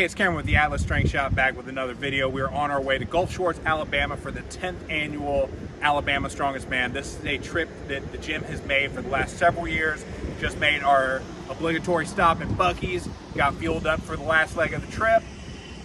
Hey, it's Cameron with the Atlas Strength Shop, back with another video. We're on our way to Gulf Shores, Alabama for the 10th annual Alabama Strongest Man. This is a trip that the gym has made for the last several years. Just made our obligatory stop in Buc-ee's, got fueled up for the last leg of the trip.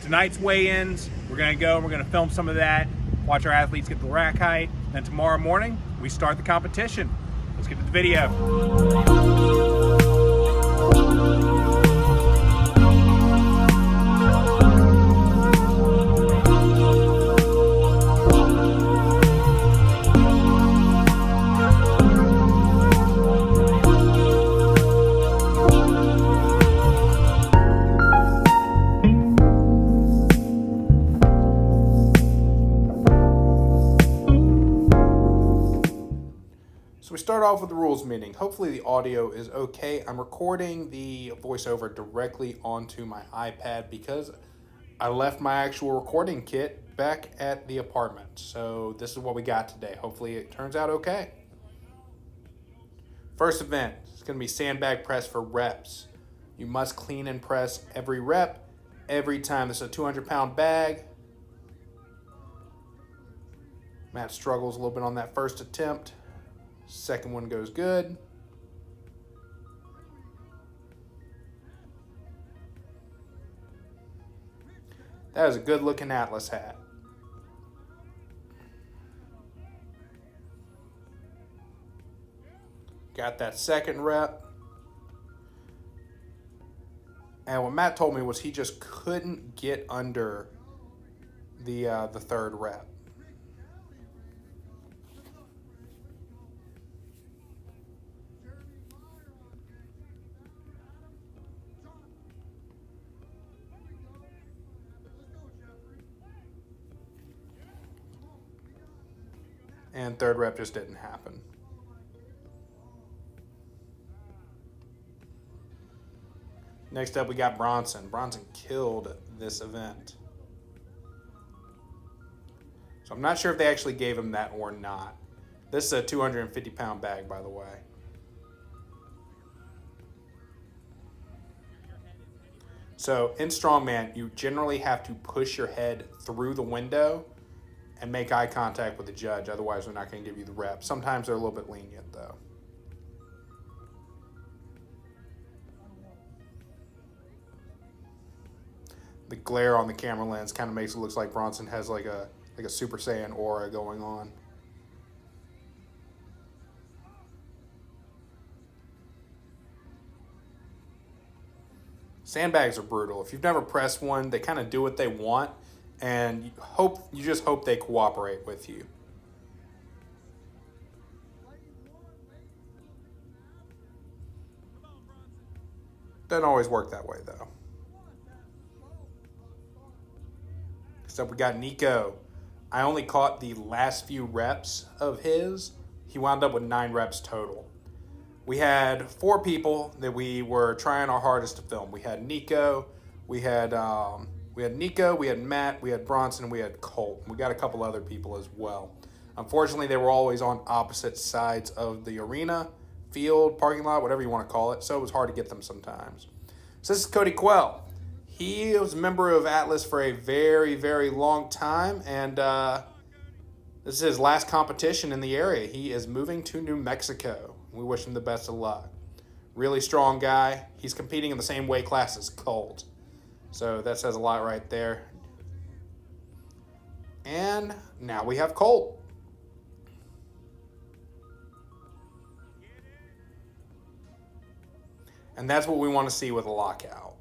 Tonight's weigh-ins, we're gonna go and we're gonna film some of that, watch our athletes get the rack height. Then tomorrow morning, we start the competition. Let's get to the video. So we start off with the rules meeting. Hopefully the audio is okay. I'm recording the voiceover directly onto my iPad because I left my actual recording kit back at the apartment. So this is what we got today. Hopefully it turns out okay. First event is going to be sandbag press for reps. You must clean and press every rep, every time. This is a 200-pound bag. Matt struggles a little bit on that first attempt. Second one goes good. That is a good looking Atlas hat. Got that second rep. And what Matt told me was he just couldn't get under the third rep. And third rep just didn't happen. Next up, we got Bronson. Bronson killed this event. So I'm not sure if they actually gave him that or not. This is a 250-pound bag, by the way. So in strongman, you generally have to push your head through the window and make eye contact with the judge. Otherwise, they're not going to give you the rep. Sometimes they're a little bit lenient, though. The glare on the camera lens kind of makes it look like Bronson has like a Super Saiyan aura going on. Sandbags are brutal. If you've never pressed one, they kind of do what they want. And you just hope they cooperate with you. Doesn't always work that way, though. Next up, we got Nico. I only caught the last few reps of his. He wound up with 9 reps total. We had 4 people that we were trying our hardest to film. We had Nico, we had Matt, we had Bronson, and we had Colt. We got a couple other people as well. Unfortunately, they were always on opposite sides of the arena, field, parking lot, whatever you want to call it, so it was hard to get them sometimes. So this is Cody Quell. He was a member of Atlas for a very, very long time, and this is his last competition in the area. He is moving to New Mexico. We wish him the best of luck. Really strong guy. He's competing in the same weight class as Colt. So that says a lot right there. And now we have Colt. And that's what we want to see with a lockout.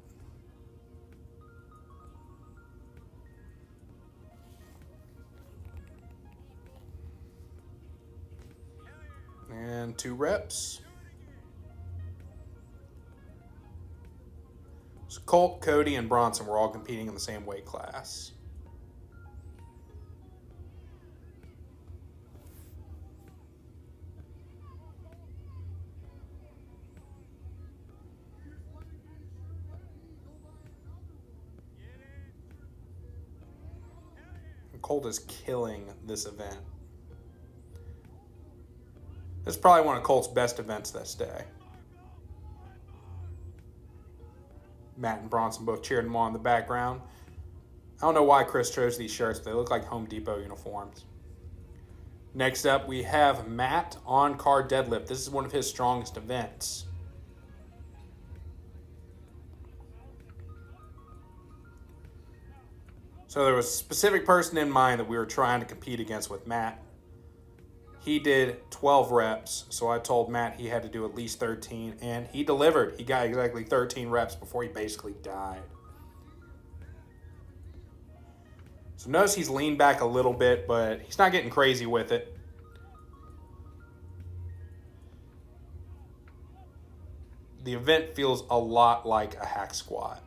And 2 reps. So Colt, Cody, and Bronson were all competing in the same weight class. And Colt is killing this event. This is probably one of Colt's best events this day. Matt and Bronson both cheering them on in the background. I don't know why Chris chose these shirts. They look like Home Depot uniforms. Next up, we have Matt on car deadlift. This is one of his strongest events. So there was a specific person in mind that we were trying to compete against with Matt. He did 12 reps, so I told Matt he had to do at least 13, and he delivered. He got exactly 13 reps before he basically died. So notice he's leaned back a little bit, but he's not getting crazy with it. The event feels a lot like a hack squat.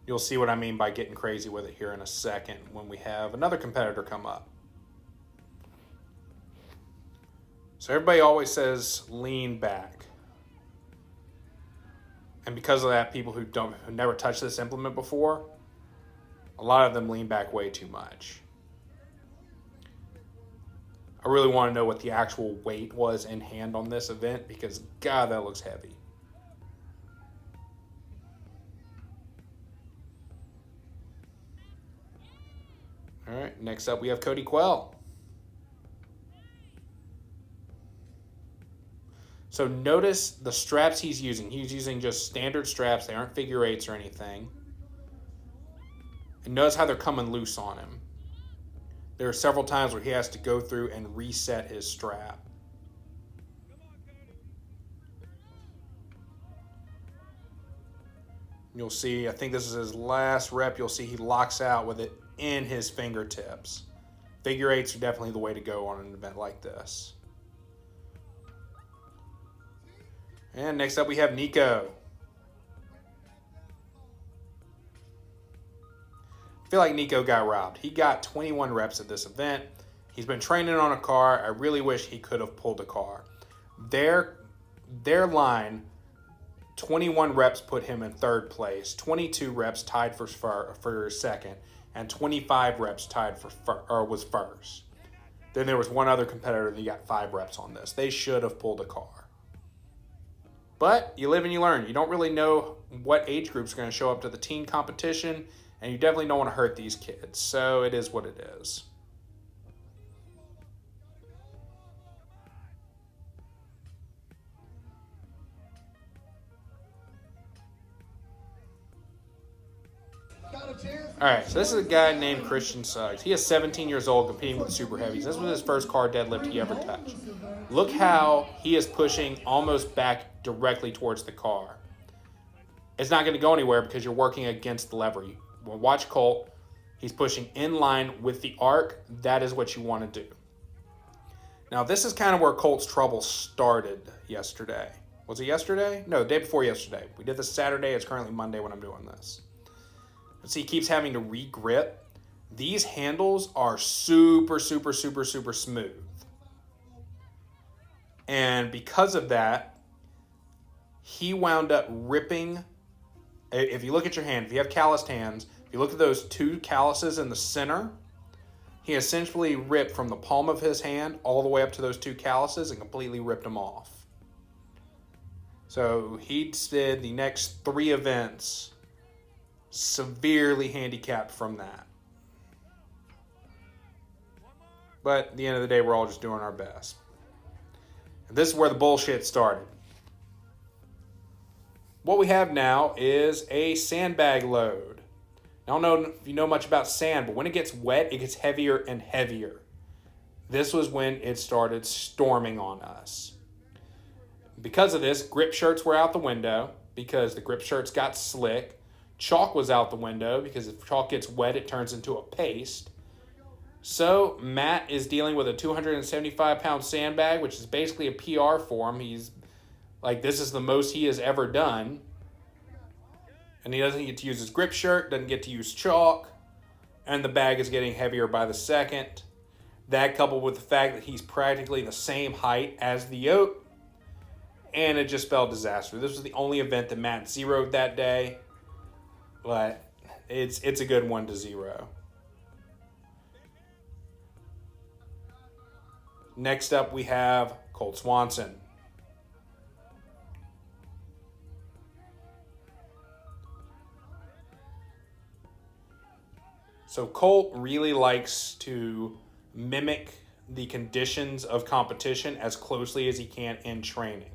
You'll see what I mean by getting crazy with it here in a second when we have another competitor come up. So everybody always says lean back. And because of that, people who never touched this implement before, a lot of them lean back way too much. I really want to know what the actual weight was in hand on this event because, God, that looks heavy. All right, next up we have Cody Quell. So notice the straps he's using. He's using just standard straps. They aren't figure eights or anything. And notice how they're coming loose on him. There are several times where he has to go through and reset his strap. You'll see, I think this is his last rep. You'll see he locks out with it in his fingertips. Figure eights are definitely the way to go on an event like this. And next up we have Nico. I feel like Nico got robbed. He got 21 reps at this event. He's been training on a car. I really wish he could have pulled a car. Their line, 21 reps put him in third place, 22 reps tied for second, and 25 reps tied was first. Then there was one other competitor that got 5 reps on this. They should have pulled a car. But you live and you learn. You don't really know what age groups are going to show up to the teen competition, and you definitely don't want to hurt these kids. So it is what it is. Alright, so this is a guy named Christian Suggs. He is 17 years old competing with the super heavies. This was his first car deadlift he ever touched. Look how he is pushing almost back directly towards the car. It's not going to go anywhere because you're working against the lever. Well, watch Colt. He's pushing in line with the arc. That is what you want to do. Now, this is kind of where Colt's trouble started yesterday. Was it yesterday? No, the day before yesterday. We did this Saturday. It's currently Monday when I'm doing this. See, he keeps having to re-grip. These handles are super, super, super, super smooth. And because of that, he wound up ripping. If you look at your hand, if you have calloused hands, if you look at those 2 calluses in the center, he essentially ripped from the palm of his hand all the way up to those 2 calluses and completely ripped them off. So he did the next 3 events severely handicapped from that. But at the end of the day, we're all just doing our best. And this is where the bullshit started. What we have now is a sandbag load. I don't know if you know much about sand, but when it gets wet, it gets heavier and heavier. This was when it started storming on us. Because of this, grip shirts were out the window because the grip shirts got slick. Chalk was out the window because if chalk gets wet, it turns into a paste. So Matt is dealing with a 275-pound sandbag, which is basically a PR for him. He's like, this is the most he has ever done. And he doesn't get to use his grip shirt, doesn't get to use chalk, and the bag is getting heavier by the second. That coupled with the fact that he's practically the same height as the Yoke, and it just spelled disaster. This was the only event that Matt zeroed that day. But it's a good 1 to 0. Next up, we have Colt Swanson. So Colt really likes to mimic the conditions of competition as closely as he can in training.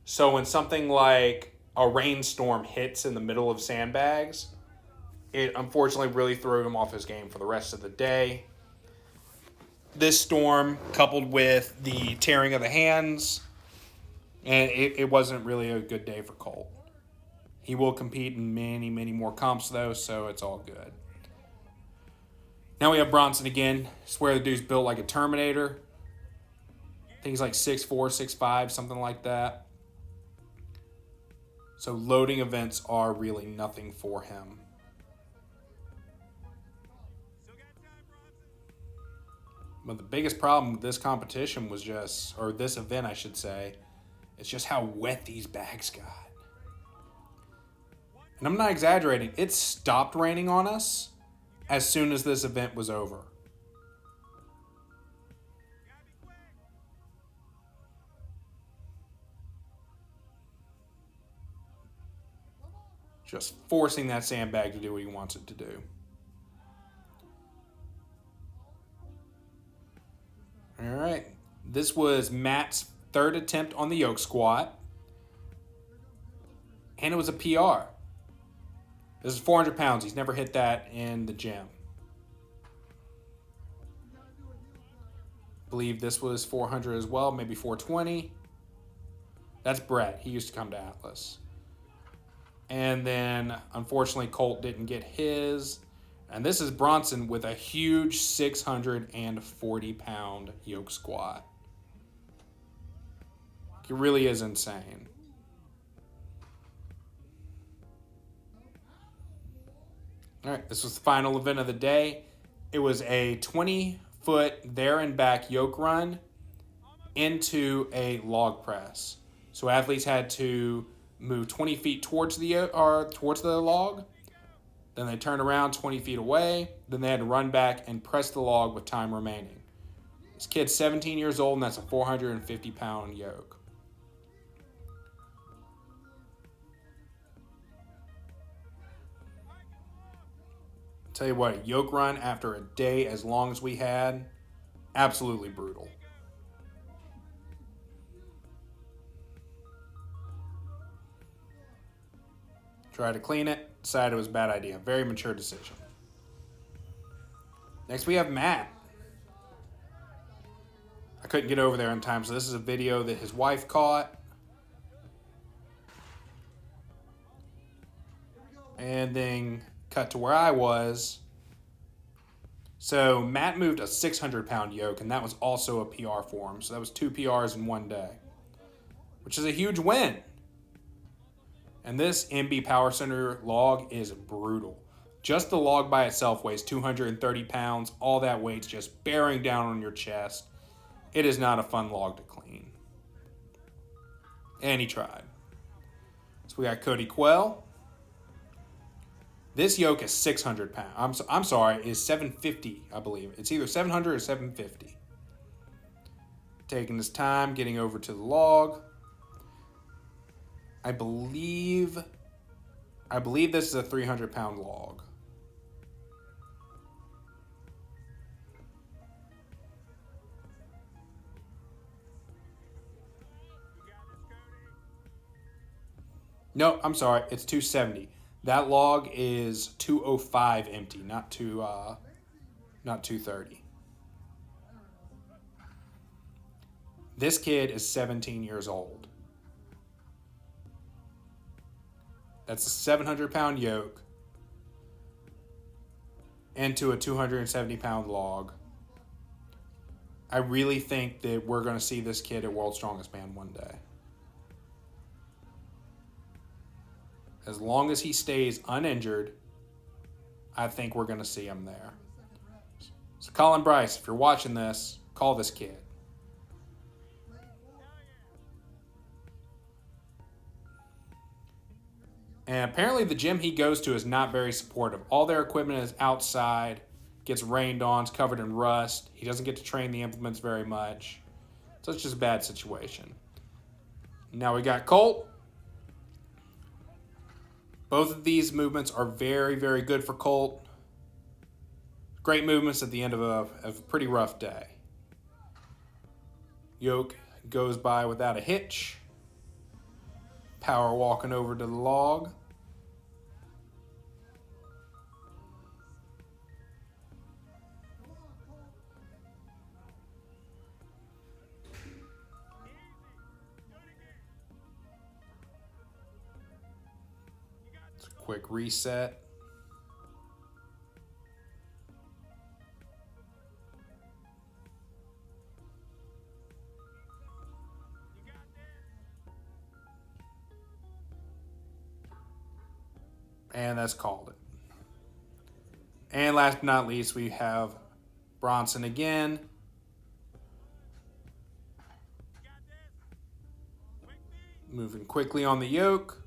So when something like a rainstorm hits in the middle of Sandbags, it unfortunately really threw him off his game for the rest of the day. This storm, coupled with the tearing of the hands, and it wasn't really a good day for Colt. He will compete in many, many more comps, though, so it's all good. Now we have Bronson again. I swear the dude's built like a Terminator. I think he's like 6'4", 6'5", something like that. So loading events are really nothing for him. But the biggest problem with this competition was just, or this event I should say, it's just how wet these bags got. And I'm not exaggerating. It stopped raining on us as soon as this event was over. Just forcing that sandbag to do what he wants it to do. All right. This was Matt's third attempt on the yoke squat. And it was a PR. This is 400 pounds. He's never hit that in the gym. I believe this was 400 as well, maybe 420. That's Brett. He used to come to Atlas. And then, unfortunately, Colt didn't get his. And this is Bronson with a huge 640-pound yoke squat. He really is insane. All right, this was the final event of the day. It was a 20-foot there and back yoke run into a log press. So athletes had to move 20 feet towards the log. Then they turned around 20 feet away. Then they had to run back and press the log with time remaining. This kid's 17 years old, and that's a 450-pound yoke. Tell you what, a yoke run after a day as long as we had, absolutely brutal. Tried to clean it, decided it was a bad idea. Very mature decision. Next we have Matt. I couldn't get over there in time, so this is a video that his wife caught. And then cut to where I was. So Matt moved a 600-pound yoke, and that was also a PR for him. So that was 2 PRs in one day, which is a huge win. And this MB Power Center log is brutal. Just the log by itself weighs 230 pounds. All that weight's just bearing down on your chest. It is not a fun log to clean. And he tried. So we got Cody Quell. This yoke is 600 pounds. I'm sorry, is 750, I believe. It's either 700 or 750. Taking his time, getting over to the log. I believe this is a 300-pound log. No, I'm sorry. It's 270. That log is 205 empty, not 230. This kid is 17 years old. That's a 700-pound yoke into a 270-pound log. I really think that we're going to see this kid at World's Strongest Man one day. As long as he stays uninjured, I think we're going to see him there. So Colin Bryce, if you're watching this, call this kid. And apparently the gym he goes to is not very supportive. All their equipment is outside. gets rained on, is covered in rust. He doesn't get to train the implements very much. So it's just a bad situation. Now we got Colt. Both of these movements are very, very good for Colt. Great movements at the end of a pretty rough day. Yoke goes by without a hitch. Power walking over to the log. It's a quick reset. And that's called it. And last but not least, we have Bronson again. Moving quickly on the yoke.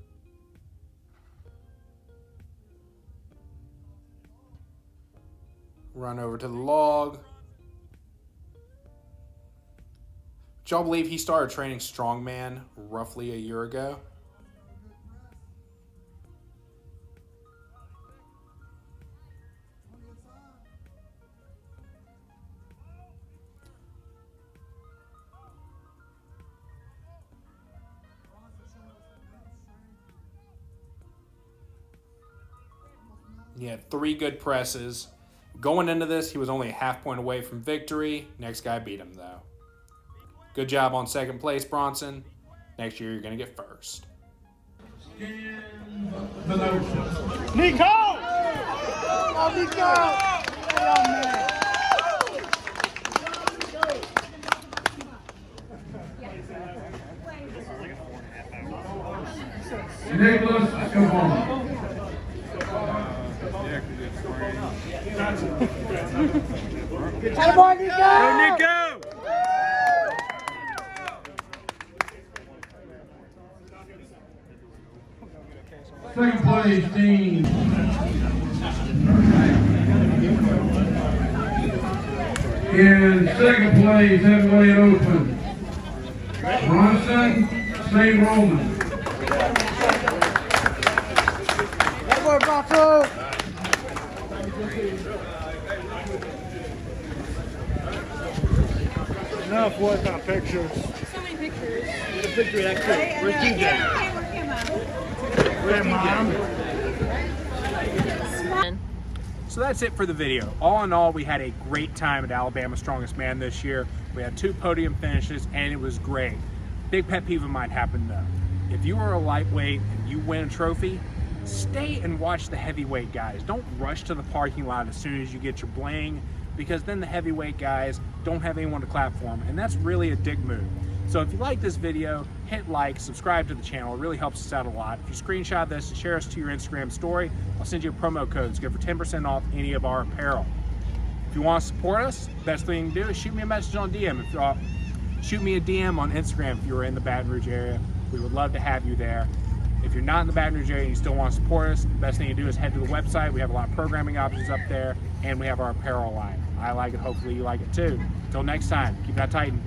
Run over to the log. Do y'all believe he started training strongman roughly a year ago? He had 3 good presses. Going into this, he was only a half point away from victory. Next guy beat him, though. Good job on second place, Bronson. Next year, you're going to get first. Nico! Oh, Nico! Oh, man. Nicholas, come on. Come on, Nico! Go, Nico! Second place team. In second place, heavyweight open. Bronson, St. Roman. That boy, Bronco! Enough work on pictures. So many pictures. Get a picture of that kid. Where's TJ? Where's Mom? So that's it for the video. All in all, we had a great time at Alabama Strongest Man this year. We had 2 podium finishes and it was great. Big pet peeve of mine happened though. If you are a lightweight and you win a trophy, stay and watch the heavyweight guys. Don't rush to the parking lot as soon as you get your bling, because then the heavyweight guys don't have anyone to clap for them, and that's really a dick move. So if you like this video, hit like, subscribe to the channel. It really helps us out a lot. If you screenshot this and share us to your Instagram story, I'll send you a promo code. It's good for 10% off any of our apparel. If you want to support us, best thing you can do is shoot me a message on DM. Shoot me a DM on Instagram if you're in the Baton Rouge area. We would love to have you there. If you're not in the Baton Rouge area and you still want to support us, the best thing you do is head to the website. We have a lot of programming options up there, and we have our apparel line. I like it. Hopefully you like it too. Until next time, keep that Titan.